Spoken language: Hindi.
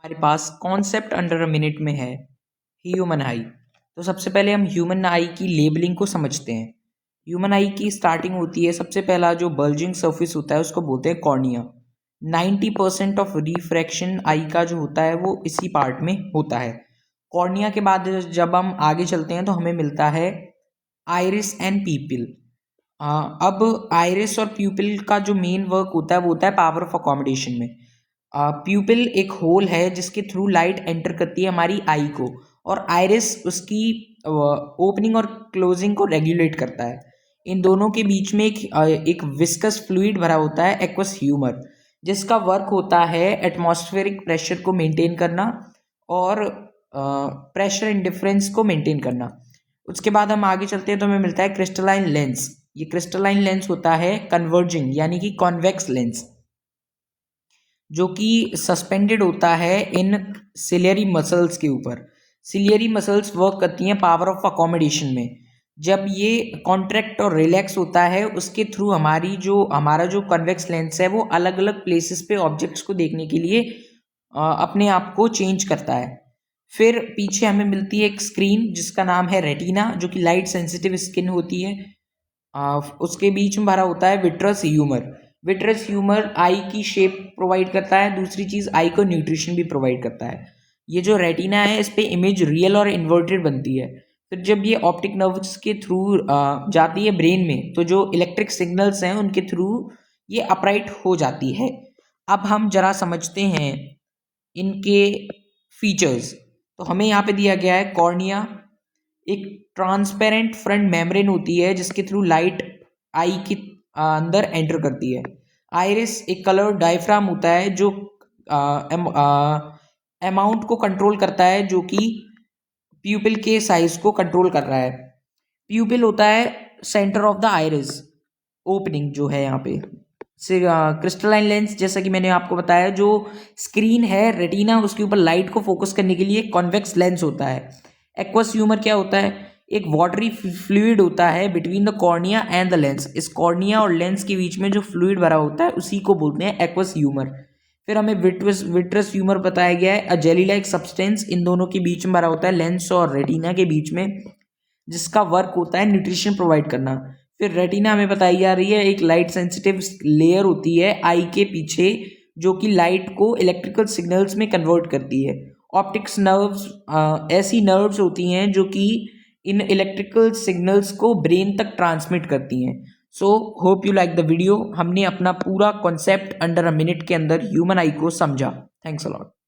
हमारे पास कॉन्सेप्ट अंडर अ मिनट में है ह्यूमन आई। तो सबसे पहले हम ह्यूमन आई की लेबलिंग को समझते हैं। ह्यूमन आई की स्टार्टिंग होती है, सबसे पहला जो बल्जिंग सरफेस होता है उसको बोलते हैं कॉर्निया। 90% ऑफ रिफ्रैक्शन आई का जो होता है वो इसी पार्ट में होता है। कॉर्निया के बाद जब हम आगे चलते हैं तो हमें मिलता है आइरिस एंड पीपिल। अब आइरिस और प्यूपिल का जो मेन वर्क होता है वो होता है पावर ऑफ अकोमोडेशन में। प्यूपिल एक होल है जिसके थ्रू लाइट एंटर करती है हमारी आई को, और आइरिस उसकी ओपनिंग और क्लोजिंग को रेगुलेट करता है। इन दोनों के बीच में एक विस्कस फ्लूइड भरा होता है एक्वस ह्यूमर, जिसका वर्क होता है एटमॉस्फेरिक प्रेशर को मेंटेन करना और प्रेशर इंडिफरेंस को मेंटेन करना। उसके बाद हम आगे चलते हैं तो हमें मिलता है क्रिस्टलाइन लेंस। ये क्रिस्टलाइन लेंस होता है कन्वर्जिंग यानी कि कॉन्वेक्स लेंस, जो कि सस्पेंडेड होता है इन सिलियरी मसल्स के ऊपर। सिलियरी मसल्स वर्क करती हैं पावर ऑफ अकोमोडेशन में। जब ये कॉन्ट्रैक्ट और रिलैक्स होता है उसके थ्रू हमारा जो कन्वेक्स लेंस है वो अलग अलग प्लेसेस पे ऑब्जेक्ट्स को देखने के लिए अपने आप को चेंज करता है। फिर पीछे हमें मिलती है एक स्क्रीन जिसका नाम है रेटिना, जो कि लाइट सेंसिटिव स्किन होती है। उसके बीच में भरा होता है vitreous humour. Vitreous humour I की शेप प्रोवाइड करता है, दूसरी चीज़ आई को न्यूट्रिशन भी प्रोवाइड करता है। ये जो रेटिना है इस पे इमेज रियल और इन्वर्टेड बनती है। फिर जब ये ऑप्टिक नर्व्स के थ्रू जाती है ब्रेन में, तो जो इलेक्ट्रिक सिग्नल्स हैं उनके थ्रू ये अपराइट हो जाती है। अब हम जरा समझते हैं इनके फीचर्स। तो हमें यहाँ पे दिया गया है कॉर्निया, एक ट्रांसपेरेंट फ्रंट मेम्ब्रेन होती है जिसके थ्रू लाइट आई के अंदर एंटर करती है। आइरिस एक कलर डायफ्राम होता है जो अमाउंट को कंट्रोल करता है, जो कि प्यूपिल के साइज को कंट्रोल कर रहा है। प्यूपिल होता है centre of the iris opening जो है यहाँ पे। क्रिस्टलाइन लेंस, जैसा कि मैंने आपको बताया, जो स्क्रीन है रेटिना उसके ऊपर लाइट को फोकस करने के लिए कॉन्वेक्स लेंस होता है। एक्वस ह्यूमर क्या होता है? एक वाटरी फ्लूइड होता है between the cornea and the lens. इस कॉर्निया और लेंस के बीच में जो फ्लूइड भरा होता है उसी को बोलते हैं एक्वस ह्यूमर। फिर हमें विट्रस ह्यूमर बताया गया है, a jelly like substance in दोनों के बीच में भरा होता है, लेंस और रेटिना के बीच में, जिसका वर्क होता है न्यूट्रिशन प्रोवाइड करना। फिर रेटिना हमें बताई जा रही है एक लाइट सेंसिटिव लेयर होती है आई के पीछे, जो कि लाइट को इलेक्ट्रिकल सिग्नल्स में कन्वर्ट करती है। ऑप्टिक्स नर्व्स ऐसी नर्व्स होती हैं जो कि इन इलेक्ट्रिकल सिग्नल्स को ब्रेन तक ट्रांसमिट करती हैं। So hope you like the video. हमने अपना पूरा कॉन्सेप्ट अंडर अ मिनट के अंदर ह्यूमन आई को समझा। Thanks a lot.